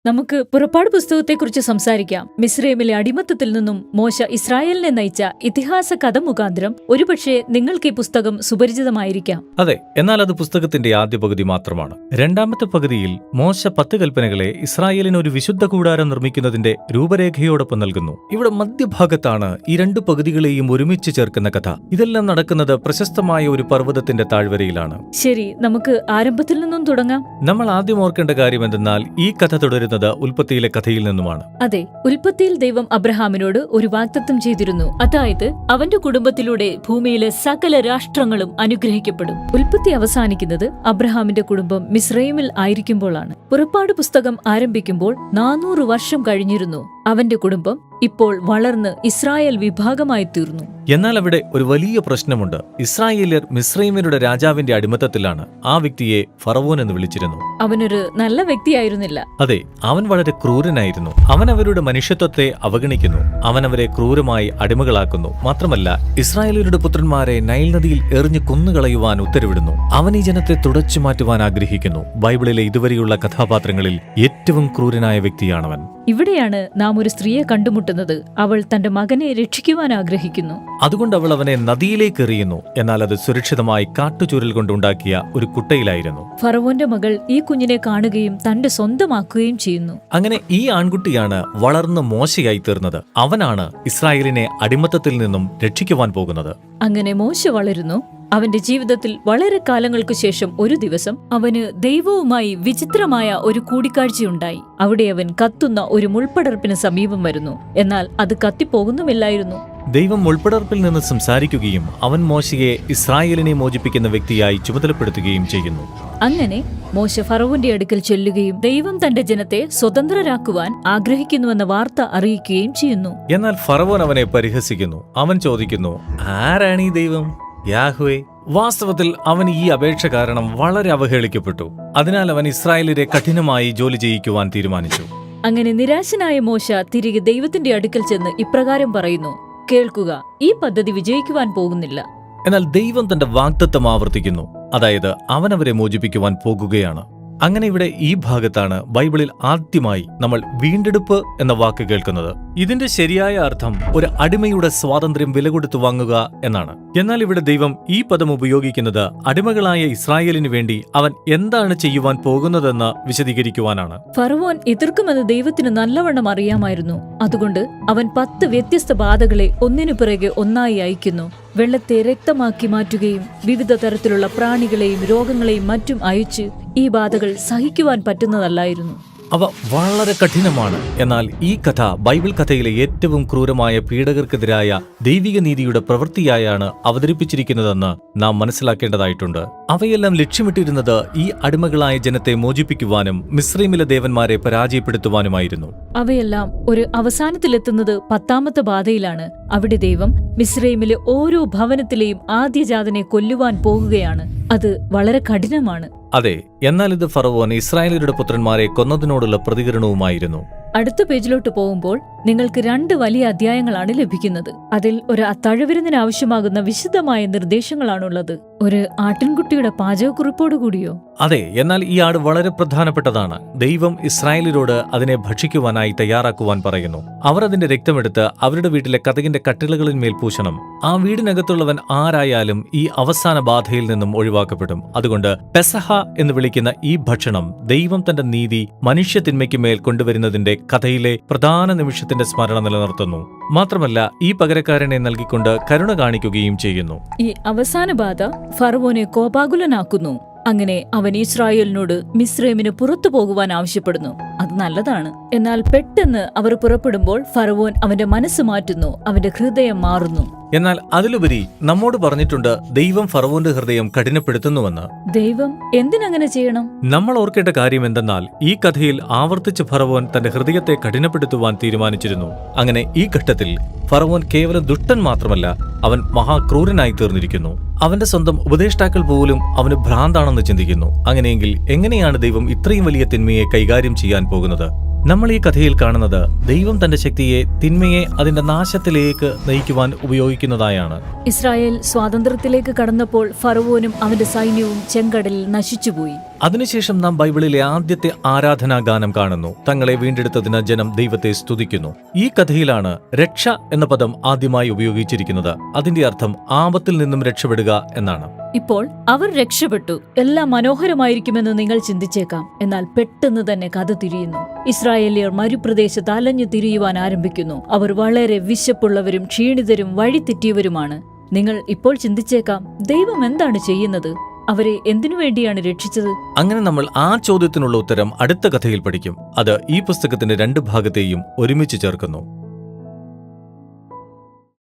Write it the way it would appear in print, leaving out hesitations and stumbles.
നമുക്ക് പുറപ്പാട് പുസ്തകത്തെക്കുറിച്ച് സംസാരിക്കാം. മിസ്രൈമിലെ അടിമത്തത്തിൽ നിന്നും മോശ ഇസ്രായേലിനെ നയിച്ച ഇതിഹാസ കഥ മുഖാന്തരം ഒരുപക്ഷെ നിങ്ങൾക്ക് ഈ പുസ്തകം സുപരിചിതമായിരിക്കാം. അതെ, എന്നാൽ അത് പുസ്തകത്തിന്റെ ആദ്യ പകുതി മാത്രമാണ്. രണ്ടാമത്തെ പകുതിയിൽ മോശ 10 കൽപ്പനകളെ ഇസ്രായേലിന് ഒരു വിശുദ്ധ കൂടാരം നിർമ്മിക്കുന്നതിന്റെ രൂപരേഖയോടൊപ്പം നൽകുന്നു. ഇവിടെ മധ്യഭാഗത്താണ് ഈ 2 പകുതികളെയും ഒരുമിച്ച് ചേർക്കുന്ന കഥ. ഇതെല്ലാം നടക്കുന്നത് പ്രശസ്തമായ ഒരു പർവ്വതത്തിന്റെ താഴ്വരയിലാണ്. ശരി, നമുക്ക് ആരംഭത്തിൽ നിന്നും തുടങ്ങാം. നമ്മൾ ആദ്യം ഓർക്കേണ്ട കാര്യം എന്തെന്നാൽ ഈ കഥ തുടരുന്നത് ഉൽപ്പത്തിയിലെ കഥയിൽ നിന്നുമാണ്. അതെ, ഉൽപ്പത്തിയിൽ ദൈവം അബ്രഹാമിനോട് ഒരു വാഗ്ദത്തം ചെയ്തിരുന്നു. അതായത് അവന്റെ കുടുംബത്തിലൂടെ ഭൂമിയിലെ സകല രാഷ്ട്രങ്ങളും അനുഗ്രഹിക്കപ്പെടും. ഉൽപ്പത്തി അവസാനിക്കുന്നത് അബ്രഹാമിന്റെ കുടുംബം മിസ്രൈമിൽ ആയിരിക്കുമ്പോഴാണ്. പുറപ്പാട് പുസ്തകം ആരംഭിക്കുമ്പോൾ 400 വർഷം കഴിഞ്ഞിരുന്നു. അവന്റെ കുടുംബം ഇപ്പോൾ വളർന്ന് ഇസ്രായേൽ വിഭാഗമായി തീർന്നു. എന്നാൽ അവിടെ ഒരു വലിയ പ്രശ്നമുണ്ട്. ഇസ്രായേലിയർ മിസ്രൈമ്യരുടെ രാജാവിന്റെ അടിമത്തത്തിലാണ്. ആ വ്യക്തിയെ ഫറവോൻ എന്ന് വിളിച്ചിരുന്നു. അവനൊരു നല്ല വ്യക്തിയായിരുന്നില്ല. അതെ, അവൻ വളരെ ക്രൂരനായിരുന്നു. അവൻ അവരുടെ മനുഷ്യത്വത്തെ അവഗണിക്കുന്നു. അവൻ അവരെ ക്രൂരമായി അടിമകളാക്കുന്നു. മാത്രമല്ല, ഇസ്രായേലിയരുടെ പുത്രന്മാരെ നൈൽ നദിയിൽ എറിഞ്ഞു കൊന്നുകളയുവാൻ ഉത്തരവിടുന്നു. അവൻ ഈ ജനത്തെ തുടച്ചു മാറ്റുവാൻ ആഗ്രഹിക്കുന്നു. ബൈബിളിലെ ഇതുവരെയുള്ള കഥാപാത്രങ്ങളിൽ ഏറ്റവും ക്രൂരനായ വ്യക്തിയാണവൻ. ഇവിടെയാണ് നാം ഒരു സ്ത്രീയെ കണ്ടുമുട്ടുന്നത്. അവൾ തന്റെ മകനെ രക്ഷിക്കുവാൻ ആഗ്രഹിക്കുന്നു. അതുകൊണ്ട് അവൾ അവനെ നദിയിലേക്ക് എറിയുന്നു. എന്നാൽ അത് സുരക്ഷിതമായി കാട്ടുചൂരൽ കൊണ്ടുണ്ടാക്കിയ ഒരു കുട്ടയിലായിരുന്നു. ഫറവോന്റെ മകൾ ഈ കുഞ്ഞിനെ കാണുകയും തന്റെ സ്വന്തമാക്കുകയും ചെയ്യുന്നു. അങ്ങനെ ഈ ആൺകുട്ടിയാണ് വളർന്ന് മോശയായി തീർന്നത്. അവനാണ് ഇസ്രായേലിനെ അടിമത്തത്തിൽ നിന്നും രക്ഷിക്കുവാൻ പോകുന്നത്. അങ്ങനെ മോശ വളരുന്നു. അവന്റെ ജീവിതത്തിൽ വളരെ കാലങ്ങൾക്കു ശേഷം ഒരു ദിവസം അവന് ദൈവവുമായി വിചിത്രമായ ഒരു കൂടിക്കാഴ്ചയുണ്ടായി. അവിടെ അവൻ കത്തുന്ന ഒരു മുൾപ്പടർപ്പിന് സമീപം വരുന്നു. എന്നാൽ അത് കത്തിപ്പോകുന്നുമില്ലായിരുന്നു. ദൈവം മുൾപ്പടർപ്പിൽ നിന്ന് സംസാരിക്കുകയും അവൻ മോശയെ ഇസ്രായേലിനെ മോചിപ്പിക്കുന്ന വ്യക്തിയായി ചുമതലപ്പെടുത്തുകയും ചെയ്യുന്നു. അങ്ങനെ മോശ ഫറവോന്റെ അടുക്കൽ ചെല്ലുകയും ദൈവം തന്റെ ജനത്തെ സ്വതന്ത്രരാക്കുവാൻ ആഗ്രഹിക്കുന്നുവെന്ന വാർത്ത അറിയിക്കുകയും ചെയ്യുന്നു. എന്നാൽ ഫറവോൻ അവനെ പരിഹസിക്കുന്നു. അവൻ ചോദിക്കുന്നു, ആരാണ് ഈ ദൈവം? യാഹ്വേ. വാസ്തവത്തിൽ അവൻ ഈ അപേക്ഷ കാരണം വളരെ അവഹേളിക്കപ്പെട്ടു. അതിനാൽ അവൻ ഇസ്രായേലിനെ കഠിനമായി ജോലി ചെയ്യിക്കുവാൻ തീരുമാനിച്ചു. അങ്ങനെ നിരാശനായ മോശ തിരികെ ദൈവത്തിന്റെ അടുക്കൽ ചെന്ന് ഇപ്രകാരം പറയുന്നു, കേൾക്കുക, ഈ പദ്ധതി വിജയിക്കുവാൻ പോകുന്നില്ല. എന്നാൽ ദൈവം തന്റെ വാഗ്ദത്തം ആവർത്തിക്കുന്നു. അതായത് അവൻ അവരെ മോചിപ്പിക്കുവാൻ പോകുകയാണ്. അങ്ങനെ ഇവിടെ ഈ ഭാഗത്താണ് ബൈബിളിൽ ആദ്യമായി നമ്മൾ വീണ്ടെടുപ്പ് എന്ന വാക്ക് കേൾക്കുന്നത്. ഇതിന്റെ ശരിയായ അർത്ഥം ഒരു അടിമയുടെ സ്വാതന്ത്ര്യം വില കൊടുത്തു വാങ്ങുക എന്നാണ്. എന്നാൽ ഇവിടെ ദൈവം ഈ പദം ഉപയോഗിക്കുന്നത് അടിമകളായ ഇസ്രായേലിനു വേണ്ടി അവൻ എന്താണ് ചെയ്യുവാൻ പോകുന്നതെന്ന് വിശദീകരിക്കുവാനാണ്. ഫറവോൻ എതിർക്കുമെന്ന് ദൈവത്തിന് നല്ലവണ്ണം അറിയാമായിരുന്നു. അതുകൊണ്ട് അവൻ 10 വ്യത്യസ്ത ബാധകളെ ഒന്നിനു പിറകെ ഒന്നായി അയക്കുന്നു. വെള്ളത്തെ രക്തമാക്കി മാറ്റുകയും വിവിധ തരത്തിലുള്ള പ്രാണികളെയും രോഗങ്ങളെയും മറ്റും അയച്ച് ഈ ബാധകൾ സഹിക്കുവാൻ പറ്റുന്നതല്ലായിരുന്നു. അവ വളരെ കഠിനമാണ്. എന്നാൽ ഈ കഥ ബൈബിൾ കഥയിലെ ഏറ്റവും ക്രൂരമായ പീഡകർക്കെതിരായ ദൈവിക നീതിയുടെ പ്രവൃത്തിയായാണ് അവതരിപ്പിച്ചിരിക്കുന്നതെന്ന് നാം മനസ്സിലാക്കേണ്ടതായിട്ടുണ്ട്. അവയെല്ലാം ലക്ഷ്യമിട്ടിരുന്നത് ഈ അടിമകളായ ജനത്തെ മോചിപ്പിക്കുവാനും മിസ്രൈമിലെ ദേവന്മാരെ പരാജയപ്പെടുത്തുവാനുമായിരുന്നു. അവയെല്ലാം ഒരു അവസാനത്തിലെത്തുന്നത് 10ാമത്തെ ബാധയിലാണ്. അവിടെ ദൈവം മിസ്രൈമിലെ ഓരോ ഭവനത്തിലെയും ആദ്യജാതനെ കൊല്ലുവാൻ പോകുകയാണ്. അത് വളരെ കഠിനമാണ്. അതെ, എന്നാൽ ഇത് ഫറവോൻ ഇസ്രായേലിയരുടെ പുത്രന്മാരെ കൊന്നതിനോടുള്ള പ്രതികരണവുമായിരുന്നു. അടുത്ത പേജിലോട്ട് പോകുമ്പോൾ നിങ്ങൾക്ക് 2 വലിയ അധ്യായങ്ങളാണ് ലഭിക്കുന്നത്. അതിൽ ഒരു തഴവിരുന്നിന് ആവശ്യമാകുന്ന വിശദമായ നിർദ്ദേശങ്ങളാണുള്ളത്. ഒരു ആട്ടിൻകുട്ടിയുടെ പാചകക്കുറിപ്പോടുകൂടിയോ? അതെ, എന്നാൽ ഈ ആട് വളരെ പ്രധാനപ്പെട്ടതാണ്. ദൈവം ഇസ്രായേലിനോട് അതിനെ ഭക്ഷിക്കുവാനായി തയ്യാറാക്കുവാൻ പറയുന്നു. അവർ അതിന്റെ രക്തമെടുത്ത് അവരുടെ വീട്ടിലെ കതകിന്റെ കട്ടിളകളിന്മേൽ പൂശണം. ആ വീടിനകത്തുള്ളവൻ ആരായാലും ഈ അവസാന ബാധയിൽ നിന്നും ഒഴിവാക്കപ്പെടും. അതുകൊണ്ട് പെസഹ എന്ന് വിളിക്കുന്ന ഈ ഭക്ഷണം ദൈവം തന്റെ നീതി മനുഷ്യത്തിന്മയ്ക്ക് മേൽ കൊണ്ടുവരുന്നതിന്റെ കഥയിലെ പ്രധാന നിമിഷത്തിന്റെ സ്മരണ നിലനിർത്തുന്നു. മാത്രമല്ല, ഈ പകരക്കാരനെ നൽകിക്കൊണ്ട് കരുണ കാണിക്കുകയും ചെയ്യുന്നു. ഈ അവസാന ബാധ ഫറവോനെ കോപാകുലനാക്കുന്നു. അങ്ങനെ അവൻ ഇസ്രായേലിനോട് മിസ്രൈമിന് പുറത്തു പോകുവാൻ ആവശ്യപ്പെടുന്നു. അത് നല്ലതാണ്. എന്നാൽ പെട്ടെന്ന് അവർ പുറപ്പെടുമ്പോൾ ഫറവോൻ അവന്റെ മനസ്സ് മാറ്റുന്നു. അവന്റെ ഹൃദയം മാറുന്നു. എന്നാൽ അതിലുപരി നമ്മോട് പറഞ്ഞിട്ടുണ്ട് ദൈവം ഫറവോന്റെ ഹൃദയം കഠിനപ്പെടുത്തുന്നുവെന്ന്. ദൈവം എന്തിനങ്ങനെ ചെയ്യണം? നമ്മൾ ഓർക്കേണ്ട കാര്യം എന്തെന്നാൽ ഈ കഥയിൽ ആവർത്തിച്ച് ഫറവോൻ തന്റെ ഹൃദയത്തെ കഠിനപ്പെടുത്തുവാൻ തീരുമാനിച്ചിരുന്നു. അങ്ങനെ ഈ ഘട്ടത്തിൽ ഫറവോൻ കേവലം ദുഷ്ടൻ മാത്രമല്ല, അവൻ മഹാക്രൂരനായി തീർന്നിരിക്കുന്നു. അവന്റെ സ്വന്തം ഉപദേഷ്ടാക്കൾ പോലും അവന് ഭ്രാന്താണെന്ന് ചിന്തിക്കുന്നു. അങ്ങനെയെങ്കിൽ എങ്ങനെയാണ് ദൈവം ഇത്രയും വലിയ തിന്മയെ കൈകാര്യം ചെയ്യാൻ പോകുന്നത്? നമ്മൾ ഈ കഥയിൽ കാണുന്നത് ദൈവം തന്റെ ശക്തിയെ തിന്മയെ അതിന്റെ നാശത്തിലേക്ക് നയിക്കുവാൻ ഉപയോഗിക്കുന്നതായാണ്. ഇസ്രായേൽ സ്വാതന്ത്ര്യത്തിലേക്ക് കടന്നപ്പോൾ ഫറവോനും അവന്റെ സൈന്യവും ചെങ്കടലിൽ നശിച്ചുപോയി. അതിനുശേഷം നാം ബൈബിളിലെ ആദ്യത്തെ ആരാധനാഗാനം കാണുന്നു. തങ്ങളെ വീണ്ടെടുത്തതിന് ജനം ദൈവത്തെ സ്തുതിക്കുന്നു. ഈ കഥയിലാണ് രക്ഷ എന്ന പദം ആദ്യമായി ഉപയോഗിച്ചിരിക്കുന്നത്. അതിന്റെ അർത്ഥം ആപത്തിൽ നിന്നും രക്ഷപ്പെടുക എന്നാണ്. ഇപ്പോൾ അവർ രക്ഷപ്പെട്ടു, എല്ലാം മനോഹരമായിരിക്കുമെന്ന് നിങ്ങൾ ചിന്തിച്ചേക്കാം. എന്നാൽ പെട്ടെന്ന് തന്നെ കഥ തിരിയുന്നു. ഇസ്രായേലിയർ മരുപ്രദേശത്ത് അലഞ്ഞു തിരിയുവാൻ ആരംഭിക്കുന്നു. അവർ വളരെ വിശപ്പുള്ളവരും ക്ഷീണിതരും വഴിതെറ്റിയവരുമാണ്. നിങ്ങൾ ഇപ്പോൾ ചിന്തിച്ചേക്കാം, ദൈവം എന്താണ് ചെയ്യുന്നത്? അവരെ എന്തിനു വേണ്ടിയാണ് രക്ഷിച്ചത്? അങ്ങനെ നമ്മൾ ആ ചോദ്യത്തിനുള്ള ഉത്തരം അടുത്ത കഥയിൽ പഠിക്കും. അത് ഈ പുസ്തകത്തിന്റെ 2 ഭാഗത്തെയും ഒരുമിച്ച് ചേർക്കുന്നു.